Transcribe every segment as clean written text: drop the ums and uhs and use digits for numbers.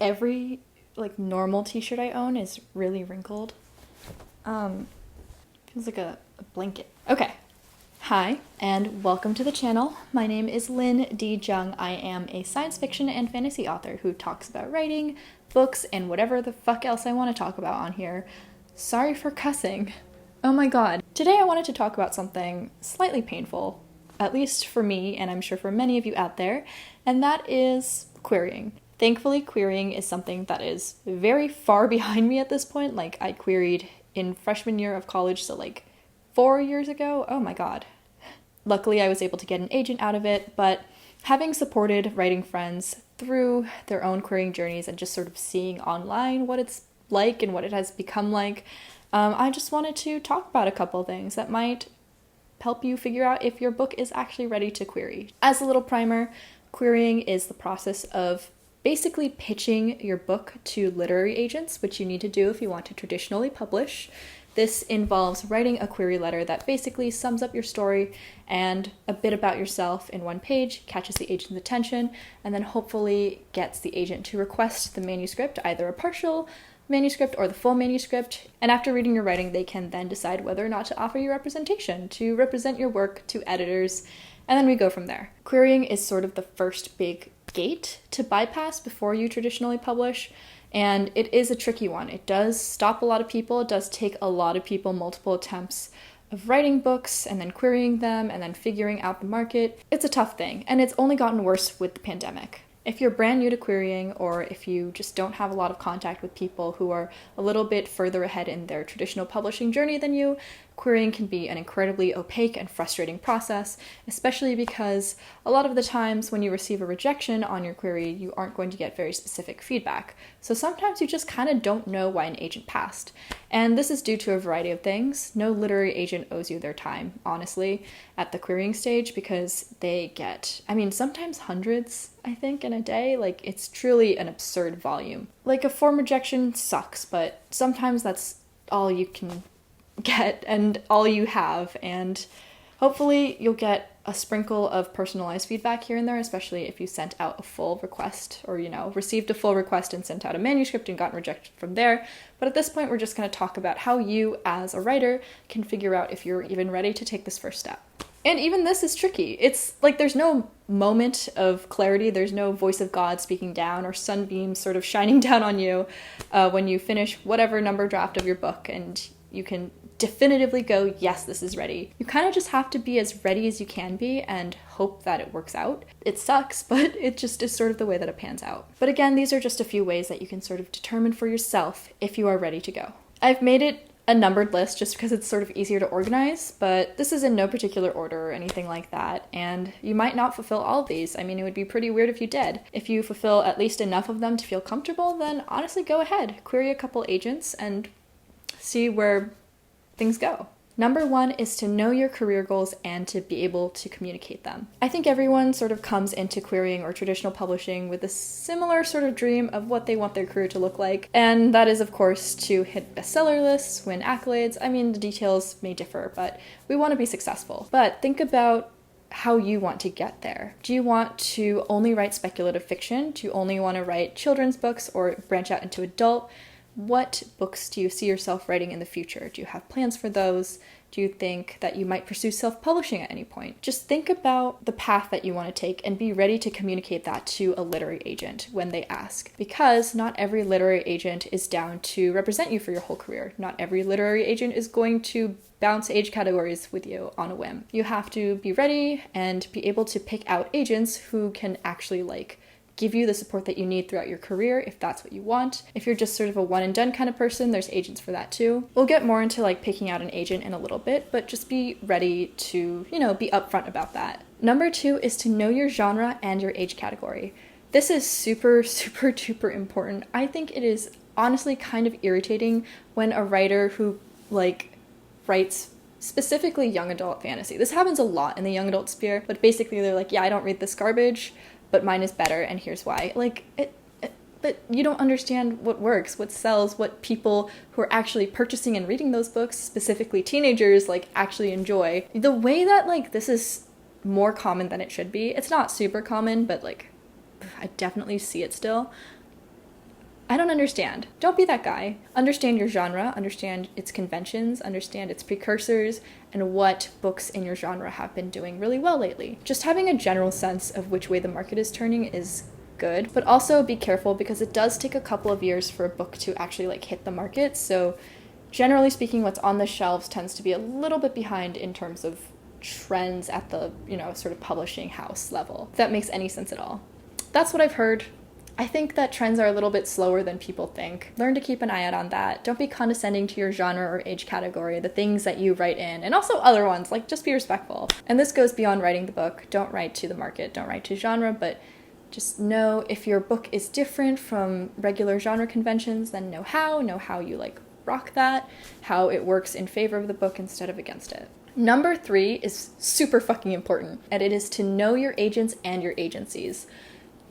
every like normal t-shirt I own is really wrinkled. Feels like a blanket. Okay. Hi, and welcome to the channel. My name is Lynn D. Jung. I am a science fiction and fantasy author who talks about writing, books, and whatever the fuck else I want to talk about on here. Sorry for cussing. Oh my god. Today I wanted to talk about something slightly painful, at least for me, and I'm sure for many of you out there, and that is querying. Thankfully, querying is something that is very far behind me at this point. Like, I queried in freshman year of college, so like 4 years ago. Oh my god. Luckily, I was able to get an agent out of it, but having supported writing friends through their own querying journeys and just sort of seeing online what it's like and what it has become like, I just wanted to talk about a couple things that might help you figure out if your book is actually ready to query. As a little primer, querying is the process of basically pitching your book to literary agents, which you need to do if you want to traditionally publish. This involves writing a query letter that basically sums up your story and a bit about yourself in one page, catches the agent's attention, and then hopefully gets the agent to request the manuscript, either a partial manuscript or the full manuscript. And after reading your writing, they can then decide whether or not to offer you representation, to represent your work to editors, and then we go from there. Querying is sort of the first big gate to bypass before you traditionally publish. And it is a tricky one. It does stop a lot of people. It does take a lot of people multiple attempts of writing books and then querying them and then figuring out the market. It's a tough thing, and it's only gotten worse with the pandemic. If you're brand new to querying, or if you just don't have a lot of contact with people who are a little bit further ahead in their traditional publishing journey than you, querying can be an incredibly opaque and frustrating process, especially because a lot of the times when you receive a rejection on your query, you aren't going to get very specific feedback. So sometimes you just kind of don't know why an agent passed. And this is due to a variety of things. No literary agent owes you their time, honestly, at the querying stage, because they get, sometimes hundreds, I think, in a day. Like, it's truly an absurd volume. Like, a form rejection sucks, but sometimes that's all you can get and all you have, and hopefully you'll get a sprinkle of personalized feedback here and there, especially if you sent out a full request, or received a full request and sent out a manuscript and gotten rejected from there. But at this point, we're just going to talk about how you as a writer can figure out if you're even ready to take this first step. And even this is tricky. It's like there's no moment of clarity, there's no voice of God speaking down or sunbeams sort of shining down on you when you finish whatever number draft of your book, and you can definitively go, yes, this is ready. You kind of just have to be as ready as you can be and hope that it works out. It sucks, but it just is sort of the way that it pans out. But again, these are just a few ways that you can sort of determine for yourself if you are ready to go. I've made it a numbered list just because it's sort of easier to organize, but this is in no particular order or anything like that, and you might not fulfill all of these. It would be pretty weird if you did. If you fulfill at least enough of them to feel comfortable, then honestly go ahead, query a couple agents and see where things go. Number 1 is to know your career goals and to be able to communicate them. I think everyone sort of comes into querying or traditional publishing with a similar sort of dream of what they want their career to look like, and that is, of course, to hit bestseller lists, win accolades. The details may differ, but we want to be successful. But think about how you want to get there. Do you want to only write speculative fiction? Do you only want to write children's books or branch out into adult? What books do you see yourself writing in the future? Do you have plans for those? Do you think that you might pursue self-publishing at any point? Just think about the path that you want to take and be ready to communicate that to a literary agent when they ask. Because not every literary agent is down to represent you for your whole career. Not every literary agent is going to bounce age categories with you on a whim. You have to be ready and be able to pick out agents who can actually give you the support that you need throughout your career if that's what you want. If you're just sort of a one and done kind of person, there's agents for that too. We'll get more into picking out an agent in a little bit, but just be ready to, be upfront about that. Number 2 is to know your genre and your age category. This is super, super duper important. I think it is honestly kind of irritating when a writer who writes specifically young adult fantasy. This happens a lot in the young adult sphere, but basically they're like, yeah, I don't read this garbage, but mine is better, and here's why. But you don't understand what works, what sells, what people who are actually purchasing and reading those books, specifically teenagers, actually enjoy. The way that, this is more common than it should be. It's not super common, but, I definitely see it still. I don't understand. Don't be that guy. Understand your genre, understand its conventions, understand its precursors, and what books in your genre have been doing really well lately. Just having a general sense of which way the market is turning is good, but also be careful because it does take a couple of years for a book to actually like hit the market. So generally speaking, what's on the shelves tends to be a little bit behind in terms of trends at the, sort of publishing house level, if that makes any sense at all. That's what I've heard. I think that trends are a little bit slower than people think. Learn to keep an eye out on that. Don't be condescending to your genre or age category, the things that you write in, and also other ones, like just be respectful. And this goes beyond writing the book. Don't write to the market, don't write to genre, but just know if your book is different from regular genre conventions, then know how you like rock that, how it works in favor of the book instead of against it. Number 3 is super fucking important, and it is to know your agents and your agencies.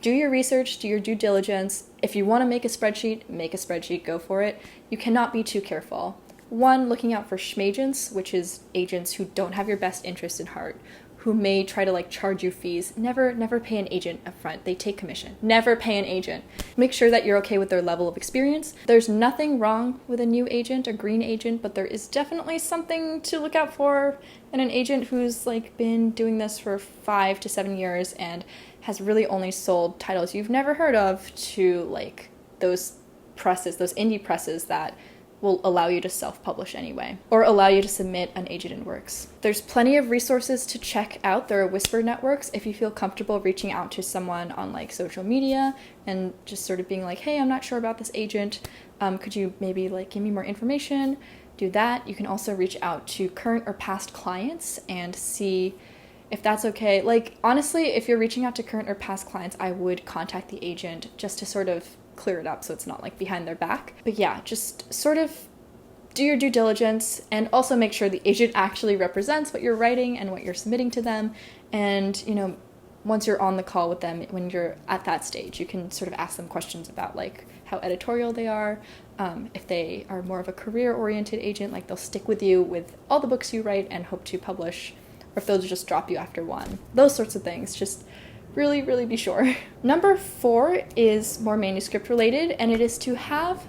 Do your research, do your due diligence. If you want to make a spreadsheet, go for it. You cannot be too careful. 1, looking out for schmagents, which is agents who don't have your best interest in heart, who may try to like charge you fees. Never pay an agent up front. They take commission. Never pay an agent. Make sure that you're okay with their level of experience. There's nothing wrong with a new agent, a green agent, but there is definitely something to look out for in an agent who's like been doing this for 5 to 7 years and has really only sold titles you've never heard of to like those presses, those indie presses that will allow you to self-publish anyway, or allow you to submit unagented works. There's plenty of resources to check out. There are whisper networks if you feel comfortable reaching out to someone on like social media and just sort of being like, hey, I'm not sure about this agent. Could you maybe like give me more information? Do that. You can also reach out to current or past clients and see if that's okay. Like, honestly, if you're reaching out to current or past clients, I would contact the agent just to sort of clear it up so it's not like behind their back. But yeah, just sort of do your due diligence and also make sure the agent actually represents what you're writing and what you're submitting to them. And, once you're on the call with them, when you're at that stage, you can sort of ask them questions about like how editorial they are. If they are more of a career-oriented agent, like they'll stick with you with all the books you write and hope to publish, or if they'll just drop you after one. Those sorts of things. Just really, really be sure. Number 4 is more manuscript related, and it is to have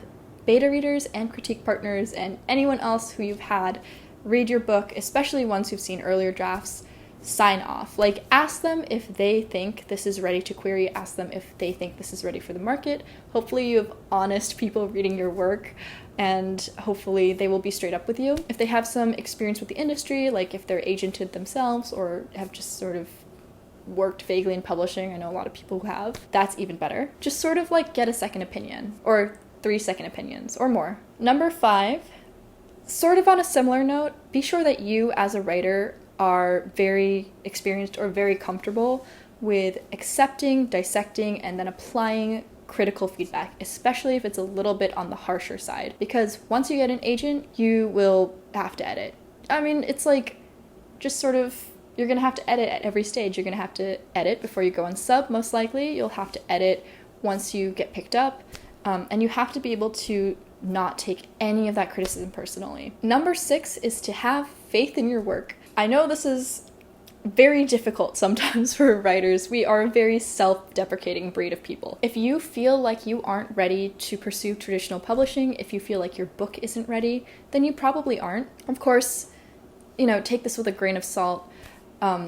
beta readers and critique partners and anyone else who you've had read your book, especially ones who've seen earlier drafts, sign off. Like, ask them if they think this is ready to query, ask them if they think this is ready for the market. Hopefully you have honest people reading your work, and hopefully they will be straight up with you. If they have some experience with the industry, like if they're agented themselves or have just sort of worked vaguely in publishing, I know a lot of people who have, that's even better. Just sort of like get a second opinion, or 3 second opinions, or more. Number 5, sort of on a similar note, be sure that you as a writer are very experienced or very comfortable with accepting, dissecting, and then applying critical feedback, especially if it's a little bit on the harsher side. Because once you get an agent, you will have to edit. I mean, it's like just sort of, you're going to have to edit at every stage. You're going to have to edit before you go on sub, most likely. You'll have to edit once you get picked up. And you have to be able to not take any of that criticism personally. Number 6 is to have faith in your work. I know this is very difficult sometimes for writers. We are a very self-deprecating breed of people. If you feel like you aren't ready to pursue traditional publishing, if you feel like your book isn't ready, then you probably aren't. Of course, take this with a grain of salt.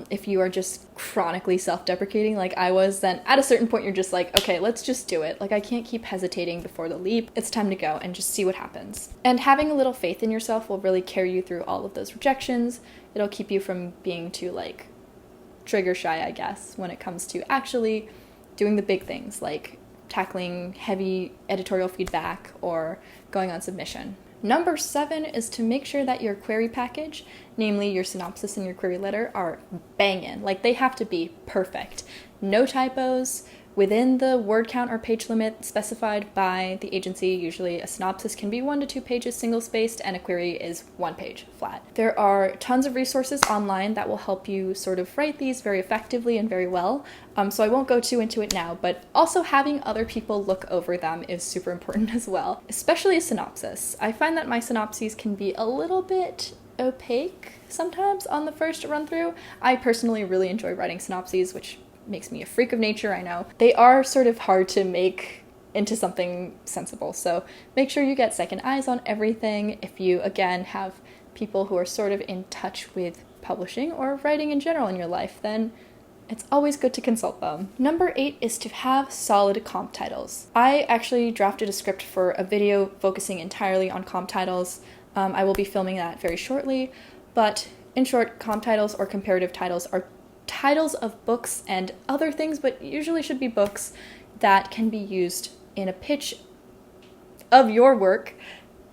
If you are just chronically self-deprecating like I was, then at a certain point you're just like, okay, let's just do it. Like, I can't keep hesitating before the leap. It's time to go and just see what happens. And having a little faith in yourself will really carry you through all of those rejections. It'll keep you from being too, like, trigger shy, I guess, when it comes to actually doing the big things, like tackling heavy editorial feedback or going on submission. Number 7 is to make sure that your query package, namely your synopsis and your query letter, are banging. Like, they have to be perfect. No typos, within the word count or page limit specified by the agency. Usually a synopsis can be 1 to 2 pages single-spaced, and a query is 1 page flat. There are tons of resources online that will help you sort of write these very effectively and very well. So I won't go too into it now, but also having other people look over them is super important as well, especially a synopsis. I find that my synopses can be a little bit opaque sometimes on the first run-through. I personally really enjoy writing synopses, which makes me a freak of nature, I know. They are sort of hard to make into something sensible. So make sure you get second eyes on everything. If you, again, have people who are sort of in touch with publishing or writing in general in your life, then it's always good to consult them. Number 8 is to have solid comp titles. I actually drafted a script for a video focusing entirely on comp titles. I will be filming that very shortly, but in short, comp titles or comparative titles are titles of books and other things, but usually should be books that can be used in a pitch of your work.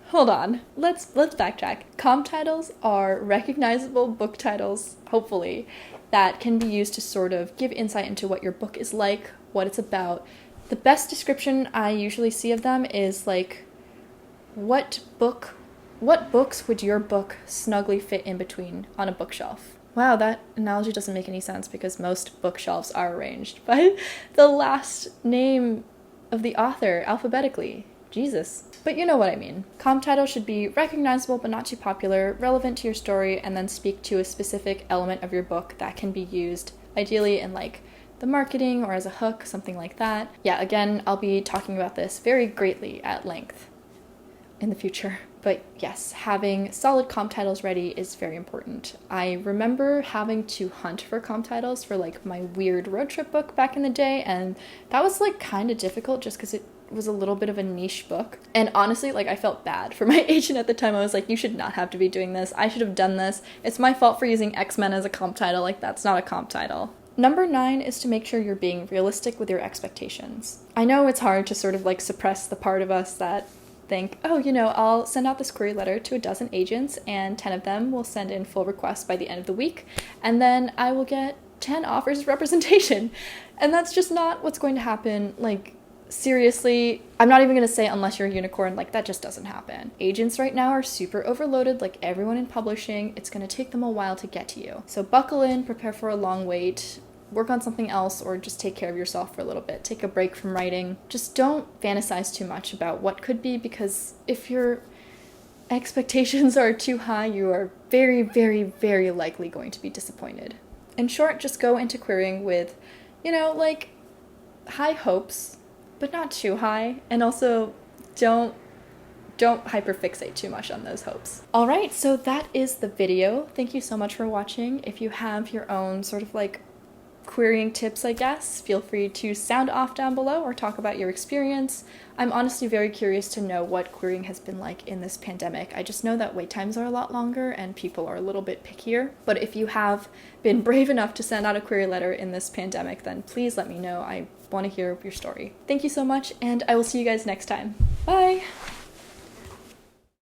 Hold on, let's backtrack. Comp titles are recognizable book titles, hopefully, that can be used to sort of give insight into what your book is like, what it's about. The best description I usually see of them is like, what books would your book snugly fit in between on a bookshelf? Wow, that analogy doesn't make any sense because most bookshelves are arranged by the last name of the author alphabetically. Jesus. But you know what I mean. Comp titles should be recognizable but not too popular, relevant to your story, and then speak to a specific element of your book that can be used, ideally in like the marketing or as a hook, something like that. Yeah, again, I'll be talking about this very greatly at length in the future. But yes, having solid comp titles ready is very important. I remember having to hunt for comp titles for like my weird road trip book back in the day, and that was like kind of difficult just because it was a little bit of a niche book. And honestly, like I felt bad for my agent at the time. I was like, you should not have to be doing this. I should have done this. It's my fault for using X-Men as a comp title. Like that's not a comp title. Number 9 is to make sure you're being realistic with your expectations. I know it's hard to sort of like suppress the part of us that think, oh, you know, I'll send out this query letter to a dozen agents and 10 of them will send in full requests by the end of the week. And then I will get 10 offers of representation. And that's just not what's going to happen. Like, seriously, I'm not even going to say unless you're a unicorn, like that just doesn't happen. Agents right now are super overloaded, like everyone in publishing. It's going to take them a while to get to you. So buckle in, prepare for a long wait, work on something else, or just take care of yourself for a little bit. Take a break from writing. Just don't fantasize too much about what could be, because if your expectations are too high, you are very, very, very likely going to be disappointed. In short, just go into querying with, you know, like high hopes, but not too high, and also don't hyperfixate too much on those hopes. All right, so that is the video. Thank you so much for watching. If you have your own sort of like querying tips, I guess, feel free to sound off down below or talk about your experience. I'm honestly very curious to know what querying has been like in this pandemic. I just know that wait times are a lot longer and people are a little bit pickier. But if you have been brave enough to send out a query letter in this pandemic, then please let me know. I want to hear your story. Thank you so much, and I will see you guys next time. Bye!